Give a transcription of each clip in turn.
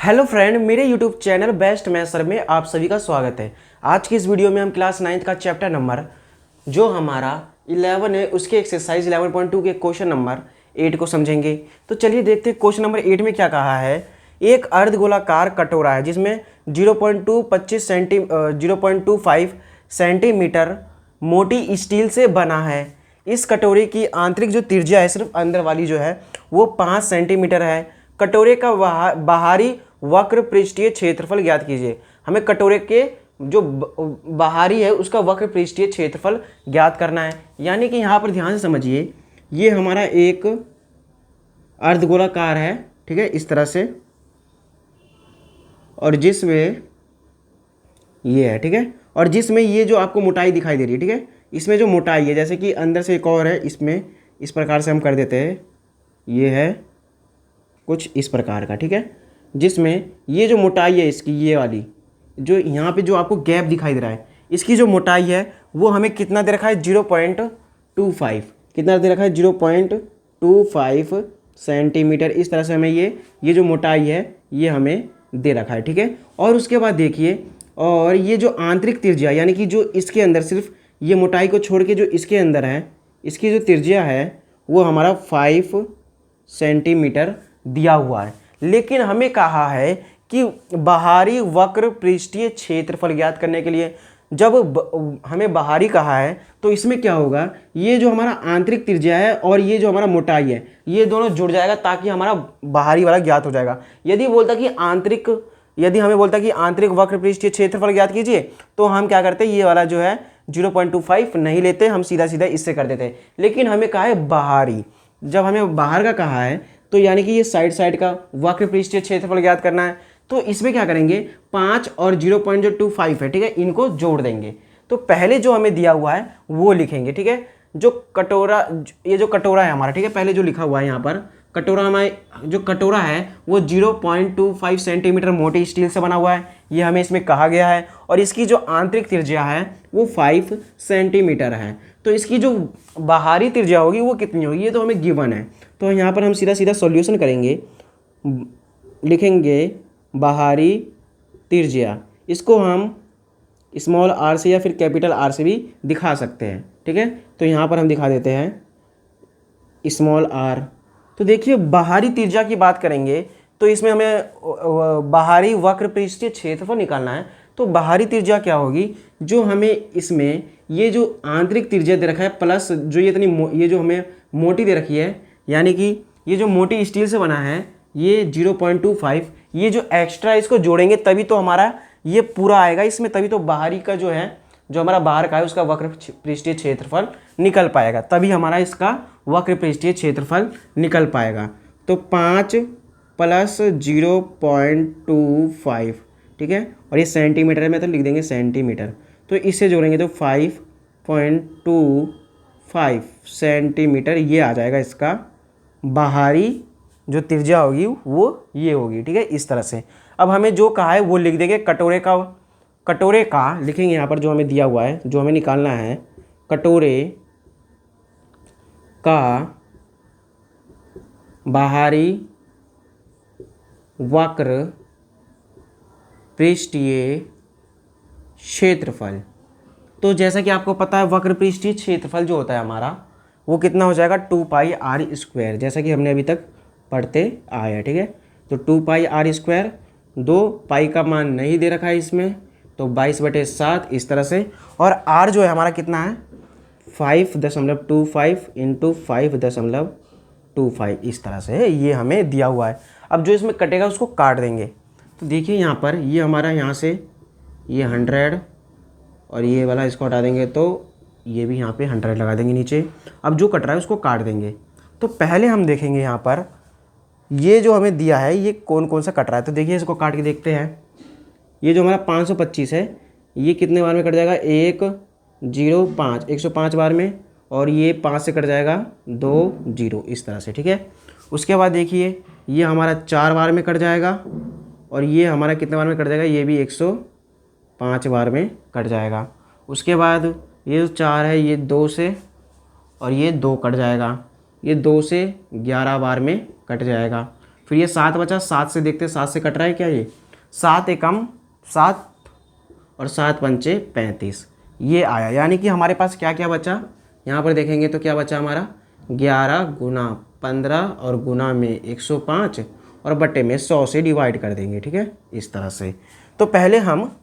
Hello friend, मेरे YouTube channel best maths में आप सभी का स्वागत है। आज की इस वीडियो में हम क्लास 9th का चैप्टर नंबर जो हमारा 11 है उसके एक्सरसाइज 11.2 के क्वेश्चन नंबर 8 को समझेंगे। तो चलिए देखते हैं क्वेश्चन नंबर 8 में क्या कहा है। एक अर्धगोलाकार कटोरा है जिसमें 0.25 सेंटीमीटर मोटी स्टील से बना है। इस कटोरे की आंतरिक जो त्रिज्या है, सिर्फ अंदर वाली जो है वो 5 सेंटीमीटर है। कटोरे का बाहरी वक्र पृष्ठीय क्षेत्रफल ज्ञात कीजिए। हमें कटोरे के जो बाहरी है उसका वक्र पृष्ठीय क्षेत्रफल ज्ञात करना है। यानी कि यहाँ पर ध्यान से समझिए, ये हमारा एक अर्धगोलाकार है, ठीक है, इस तरह से, और जिसमें ये है, ठीक है, और जिसमें ये जो आपको मोटाई दिखाई दे रही है, ठीक है, इसमें जो मोटाई है, जैसे कि अंदर से एक और है, इसमें इस प्रकार से हम कर देते हैं, ये है कुछ इस प्रकार का, ठीक है, जिसमें ये जो मोटाई है इसकी, ये वाली जो यहाँ पे जो आपको गैप दिखाई दे रहा है, इसकी जो मोटाई है वो हमें कितना दे रखा है, 0.25, कितना दे रखा है, 0.25 सेंटीमीटर। इस तरह से हमें ये जो मोटाई है ये हमें दे रखा है, ठीक है। और उसके बाद देखिए, और ये जो आंतरिक त्रिज्या यानी कि जो इसके अंदर, सिर्फ ये मोटाई को छोड़ के जो इसके अंदर है, इसकी जो त्रिज्या है वो हमारा 5 सेंटीमीटर दिया हुआ है। लेकिन हमें कहा है कि बाहरी वक्र पृष्ठीय क्षेत्रफल ज्ञात करने के लिए, जब हमें बाहरी कहा है तो इसमें क्या होगा, ये जो हमारा आंतरिक त्रिज्या है और ये जो हमारा मोटाई है ये दोनों जुड़ जाएगा ताकि हमारा बाहरी वाला ज्ञात हो जाएगा। यदि हमें बोलता कि आंतरिक वक्र पृष्ठीय क्षेत्रफल ज्ञात कीजिए तो हम क्या करते हैं, ये वाला जो है 0.25 नहीं लेते, हम सीधा सीधा इससे कर देते हैं। लेकिन हमें कहा है बाहरी, जब हमें बाहर का कहा है तो यानी कि ये साइड का वक्र पृष्ठीय क्षेत्रफल ज्ञात करना है। तो इसमें क्या करेंगे, 5 और 0.25 है, ठीक है, इनको जोड़ देंगे। तो पहले जो हमें दिया हुआ है वो लिखेंगे, ठीक है, जो कटोरा, ये जो कटोरा है हमारा, ठीक है, पहले जो लिखा हुआ है यहाँ पर कटोरा, हमारे जो कटोरा है वो 0.25 सेंटीमीटर मोटी स्टील से बना हुआ है, ये हमें इसमें कहा गया है। और इसकी जो आंतरिक त्रिज्या है वो 5 सेंटीमीटर है। तो इसकी जो बाहरी त्रिज्या होगी वो कितनी होगी, ये तो हमें गिवन है। तो यहाँ पर हम सीधा सीधा सॉल्यूशन करेंगे, लिखेंगे बाहरी त्रिज्या, इसको हम स्मॉल आर से या फिर कैपिटल आर से भी दिखा सकते हैं, ठीक है। तो यहाँ पर हम दिखा देते हैं स्मॉल आर। तो देखिए, बाहरी त्रिज्या की बात करेंगे तो इसमें हमें बाहरी वक्र पृष्ठीय क्षेत्रफल निकालना है। तो बाहरी त्रिज्या क्या होगी, जो हमें इसमें ये जो आंतरिक त्रिज्या दे रखा है प्लस जो ये जो हमें मोटी दे रखी है, यानी कि ये जो मोटी स्टील से बना है ये 0.25, ये जो एक्स्ट्रा इसको जोड़ेंगे तभी तो हमारा ये पूरा आएगा इसमें, तभी तो बाहरी का जो है, जो हमारा बाहर का है उसका वक्र पृष्ठीय क्षेत्रफल निकल पाएगा, तभी हमारा इसका वक्र पृष्ठीय क्षेत्रफल निकल पाएगा। तो 5 + 0.25, ठीक है, और ये सेंटीमीटर में तो लिख देंगे सेंटीमीटर। तो इससे जोड़ेंगे तो 5.25 सेंटीमीटर, ये आ जाएगा इसका बाहरी जो त्रिज्या होगी वो ये होगी, ठीक है, इस तरह से। अब हमें जो कहा है वो लिख देंगे, कटोरे का लिखेंगे यहाँ पर, जो हमें दिया हुआ है, जो हमें निकालना है, कटोरे का बाहरी वक्र पृष्ठीय क्षेत्रफल। तो जैसा कि आपको पता है वक्र पृष्ठीय क्षेत्रफल जो होता है हमारा वो कितना हो जाएगा, 2πr², जैसा कि हमने अभी तक पढ़ते आए हैं, ठीक है। तो 2πr², 2 पाई का मान नहीं दे रखा है इसमें, तो 22/7 इस तरह से। और r जो है हमारा कितना है, 5.25 × 5.25 इस तरह से है, ये हमें दिया हुआ है। अब जो इसमें कटेगा उसको काट देंगे। तो देखिए यहाँ पर ये हमारा, यहाँ से ये 100 और ये वाला इसको हटा देंगे तो ये भी यहाँ पे 100 लगा देंगे नीचे। अब जो कट रहा है उसको काट देंगे। तो पहले हम देखेंगे यहाँ पर ये जो हमें दिया है ये कौन कौन सा कट रहा है। तो देखिए इसको काट के देखते हैं। ये जो हमारा 525 है ये कितने बार में कट जाएगा, 105, 105 बार में, और ये 5 से कट जाएगा 2 0 इस तरह से, ठीक है। उसके बाद देखिए ये हमारा 4 बार में कट जाएगा, और ये हमारा कितने बार में कट जाएगा, ये भी 105 बार में कट जाएगा। उसके बाद ये जो 4 है ये 2 से, और ये 2 कट जाएगा, ये 2 से 11 बार में कट जाएगा। फिर ये 7 बचा, 7 से देखते 7 से कट रहा है क्या, ये 7 एकम 7 और 7 पंचे 35 ये आया। यानी कि हमारे पास क्या क्या बचा, यहाँ पर देखेंगे तो क्या बचा हमारा 11 गुना 15 और गुना में 105 और बट्टे में 100 से डिवाइड कर देंगे। ठीक है, इस तरह से। तो पहले हम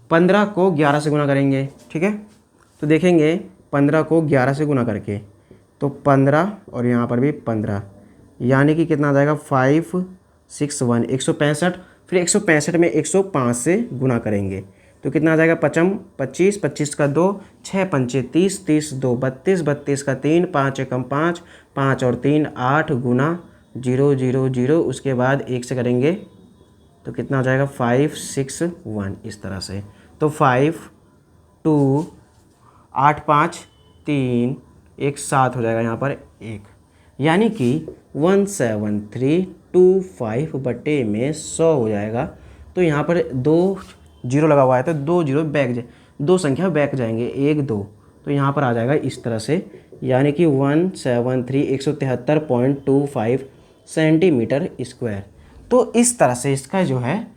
15 को 11 से गुना करेंगे। ठीक है, तो देखेंगे 15 को 11 से गुना करके तो 15 और यहाँ पर भी 15, यानी कि कितना आ जाएगा 561 165। फिर 165 में 105 से गुना करेंगे तो कितना आ जाएगा 25 25 का 2 6 पंचे 30 30 2 32 32 का 3 5 एकम 5 5 और 3 8 गुना 0 0 0, उसके बाद 1 से करेंगे तो कितना आ जाएगा 561 इस तरह से। तो 5 2 8 5 3 1 7 हो जाएगा यहाँ पर 1, यानी कि 17325 बटे में 100 हो जाएगा। तो यहाँ पर 2 जीरो लगा हुआ है तो 2 जीरो बैक, 2 संख्या बैक जाएंगे 1 2, तो यहाँ पर आ जाएगा इस तरह से, यानी कि 173.25 सेंटीमीटर स्क्वायर। तो इस तरह से इसका जो है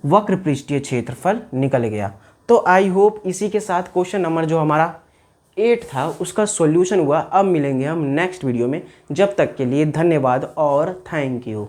वक्र पृष्ठीय क्षेत्रफल निकल गया। तो आई होप इसी के साथ क्वेश्चन नंबर जो हमारा 8 था उसका सॉल्यूशन हुआ। अब मिलेंगे हम नेक्स्ट वीडियो में, जब तक के लिए धन्यवाद और थैंक यू।